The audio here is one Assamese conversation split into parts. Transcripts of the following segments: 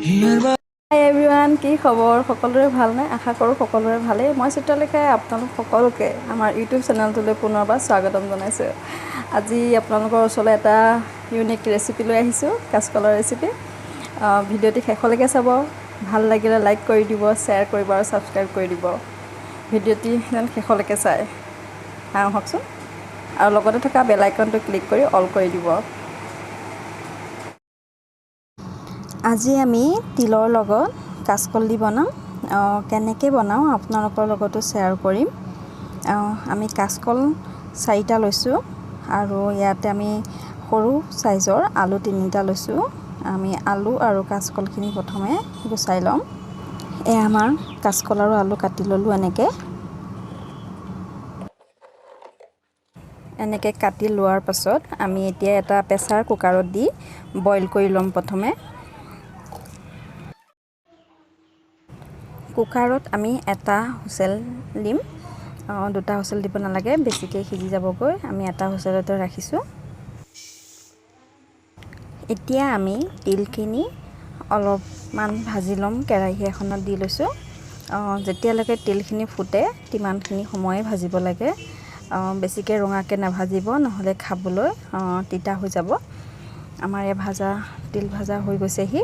হাই এভৰিৱান, কি খবৰ? সকলোৰে ভালনে? আশা কৰোঁ সকলোৰে ভালেই। মই চিত্ৰলেখাই আপোনালোক সকলোকে আমাৰ ইউটিউব চেনেলটোলৈ পুনৰবাৰ স্বাগতম জনাইছোঁ। আজি আপোনালোকৰ ওচৰলৈ এটা ইউনিক ৰেচিপি লৈ আহিছোঁ, কাচকলৰ ৰেচিপি। ভিডিঅ'টি শেষলৈকে চাব। ভাল লাগিলে লাইক কৰি দিব, শ্বেয়াৰ কৰিব আৰু ছাবস্ক্ৰাইব কৰি দিব। ভিডিঅ'টি যেন শেষলৈকে চাই আহকচোন, আৰু লগতে থকা বেল আইকনটো ক্লিক কৰি অল কৰি দিব। আজি আমি তিলৰ লগত কাচকল দি বনাম। কেনেকৈ বনাওঁ আপোনালোকৰ লগতো শ্বেয়াৰ কৰিম। আমি কাচকল 4টা লৈছোঁ, আৰু ইয়াতে আমি সৰু চাইজৰ আলু 3টা লৈছোঁ। আমি আলু আৰু কাচকলখিনি প্ৰথমে গুচাই ল'ম। এয়া আমাৰ কাচকল আৰু আলু কাটি ল'লোঁ। এনেকৈ কাটি লোৱাৰ পাছত আমি এতিয়া এটা প্ৰেছাৰ কুকাৰত দি বইল কৰি ল'ম। প্ৰথমে কুকাৰত আমি এটা হুইচেল দিম, 2টা হুইচেল দিব নালাগে, বেছিকৈ সিজি যাবগৈ। আমি এটা হুইচেলতে ৰাখিছোঁ। এতিয়া আমি তিলখিনি অলপমান ভাজি ল'ম। কেৰাহী এখনত দি লৈছোঁ। যেতিয়ালৈকে তিলখিনি ফুটে তিমানখিনি সময়ে ভাজিব লাগে। বেছিকৈ ৰঙাকৈ নাভাজিব, নহ'লে খাবলৈ তিতা হৈ যাব। আমাৰ এই তিল ভাজা হৈ গৈছেহি।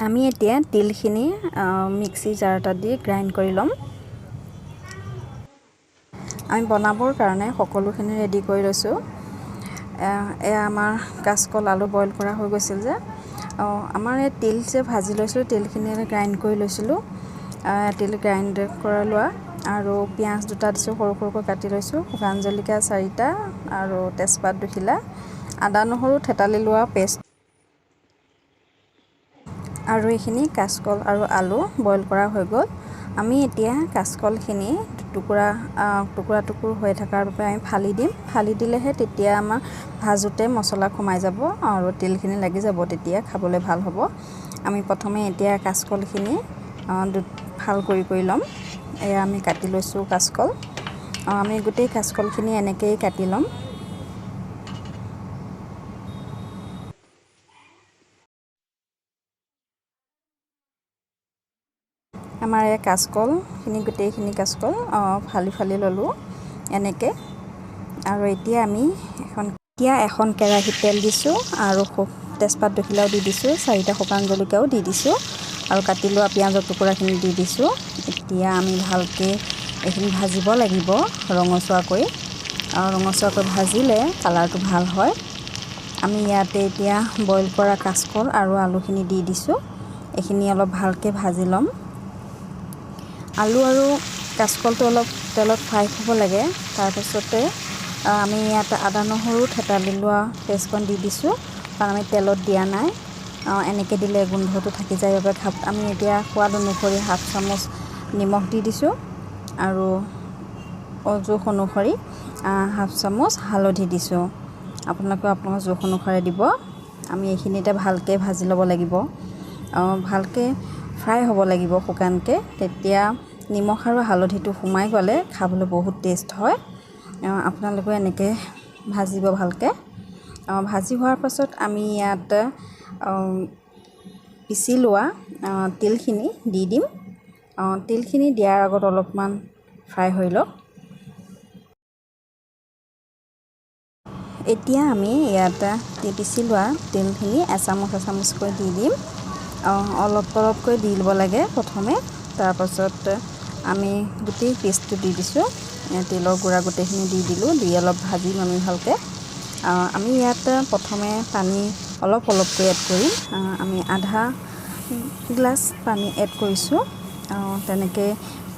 আমি এতিয়া তিলখিনি মিক্সি জাৰ এটাত দি গ্ৰাইণ্ড কৰি ল'ম। আমি বনাবৰ কাৰণে সকলোখিনি ৰেডি কৰি লৈছোঁ। এয়া আমাৰ কাচকল আলু বইল কৰা হৈ গৈছিল যে। আমাৰ এই তিল যে ভাজি লৈছিলোঁ, তিলখিনি গ্ৰাইণ্ড কৰি লৈছিলোঁ। তিল গ্ৰাইণ্ড কৰি লোৱা, আৰু পিঁয়াজ 2টা দিছোঁ, সৰু সৰুকৈ কাটি লৈছোঁ। শুকান জলকীয়া 4টা আৰু তেজপাত 2 খিলা, আদা নহৰু থেতালি লোৱা পেষ্ট, আৰু এইখিনি কাচকল আৰু আলু বইল কৰা হৈ গ'ল। আমি এতিয়া কাচকলখিনি টুকুৰা হৈ থকাৰ বাবে আমি ফালি দিম। ফালি দিলেহে তেতিয়া আমাৰ ভাজোঁতে মছলা সোমাই যাব আৰু তিলখিনি লাগি যাব, তেতিয়া খাবলৈ ভাল হ'ব। আমি প্ৰথমে এতিয়া কাচকলখিনি ফাল কৰি ল'ম। এয়া আমি কাটি লৈছোঁ কাচকল। আমি গোটেই কাচকলখিনি এনেকৈয়ে কাটি ল'ম। আমাৰ এই কাচকলখিনি গোটেইখিনি কাচকল ফালি ল'লোঁ এনেকৈ। আৰু এতিয়া আমি এখন কেৰাহীত তেল দিছোঁ, আৰু তেজপাত 2 খিলাও দি দিছোঁ, 4টা শুকান জলকীয়াও দি দিছোঁ, আৰু কাটি লোৱা পিঁয়াজৰ টুকুৰাখিনি দি দিছোঁ। এতিয়া আমি ভালকৈ এইখিনি ভাজিব লাগিব ৰঙচুৱাকৈ। ৰঙচুৱাকৈ ভাজিলে কালাৰটো ভাল হয়। আমি ইয়াতে এতিয়া বইল কৰা কাচকল আৰু আলুখিনি দি দিছোঁ। এইখিনি অলপ ভালকৈ ভাজি ল'ম। আলু আৰু কাচকলটো অলপ তেলত ফ্ৰাই হ'ব লাগে। তাৰপাছতে আমি ইয়াত আদা নহৰু থেতালি লোৱা পেষ্টকণ দি দিছোঁ, কাৰণ আমি তেলত দিয়া নাই। এনেকৈ দিলে গোন্ধটো থাকি যায় বাবে আমি এতিয়া সোৱাদ অনুসৰি 1/2 চামুচ নিমখ দি দিছোঁ, আৰু জোখ অনুসৰি 1/2 চামুচ হালধি দিছোঁ। আপোনালোকৰ জোখ অনুসাৰে দিব। আমি এইখিনিতে ভালকৈ ভাজি ল'ব লাগিব। ভালকৈ ফ্ৰাই হ'ব লাগিব শুকানকৈ। তেতিয়া নিমখ আৰু হালধিটো সোমাই গ'লে খাবলৈ বহুত টেষ্ট হয়। আপোনালোকে এনেকৈ ভাজিব ভালকৈ। ভাজি হোৱাৰ পাছত আমি ইয়াত পিচি লোৱা তিলখিনি দি দিম। তিলখিনি দিয়াৰ আগত অলপমান ফ্ৰাই হৈ লওক। এতিয়া আমি ইয়াত পিচি লোৱা তিলখিনি এচামুচকৈ দি দিম। অলপকৈ দি ল'ব লাগে প্ৰথমে। তাৰপাছত আমি গোটেই পেষ্টটো দি দিছোঁ। তিলৰ গুড়া গোটেইখিনি দি দিলোঁ, দি অলপ ভাজিম আমি ভালকৈ। আমি ইয়াত প্ৰথমে পানী অলপকৈ এড কৰিম। আমি আধা গিলাচ পানী এড কৰিছোঁ। তেনেকৈ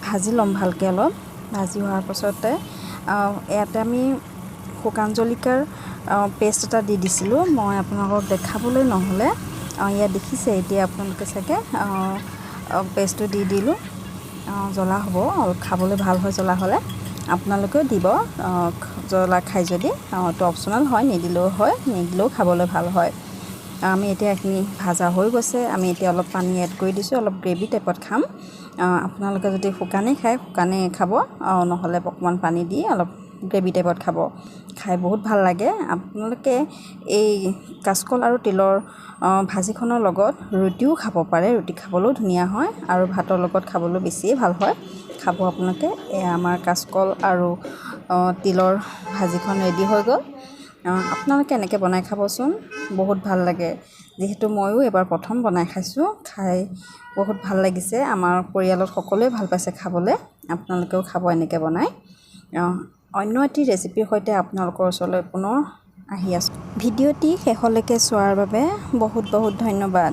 ভাজি ল'ম ভালকৈ। অলপ ভাজি হোৱাৰ পাছতে ইয়াতে আমি শুকান জলকীয়াৰ পেষ্ট এটা দি দিছিলোঁ। মই আপোনালোকক দেখাবলৈ নহ'লে, ইয়াত দেখিছে এতিয়া আপোনালোকে চাগে। পেষ্টটো দি দিলোঁ। জ্বলা হ'ব, খাবলৈ ভাল হয় জ্বলা হ'লে। আপোনালোকেও দিব জ্বলা খাই যদি। এইটো অপশ্যনেল হয়, নিদিলেও হয়, নিদিলেও খাবলৈ ভাল হয়। আমি এতিয়া এইখিনি ভাজা হৈ গৈছে। আমি এতিয়া অলপ পানী এড কৰি দিছোঁ, অলপ গ্ৰেভি টাইপত খাম। আপোনালোকে যদি শুকানেই খায় শুকানেই খাব, নহ'লে অকণমান পানী দি অলপ গ্ৰেভি টাইপত খাব খাই বহুত ভাল লাগে আপোনালোকে এই কাচকল আৰু তিলৰ ভাজিখনৰ লগত ৰুটিও খাব পাৰে ৰুটি খাবলৈও ধুনীয়া হয় আৰু ভাতৰ লগত খাবলৈ বেছিয়ে ভাল হয় খাব আপোনালোকে আমাৰ কাচকল আৰু তিলৰ ভাজিখন ৰেডি হৈ গ'ল আপোনালোকে এনেকৈ বনাই খাবচোন বহুত ভাল লাগে যিহেতু ময়ো এবাৰ প্ৰথম বনাই খাইছোঁ খাই বহুত ভাল লাগিছে আমাৰ পৰিয়ালত সকলোৱে ভাল পাইছে খাবলৈ আপোনালোকেও খাব এনেকৈ বনাই অন্য এটি ৰেচিপিৰ সৈতে আপোনালোকৰ ওচৰলৈ পুনৰ আহি আছোঁ ভিডিঅ'টি শেষলৈকে চোৱাৰ বাবে বহুত বহুত ধন্যবাদ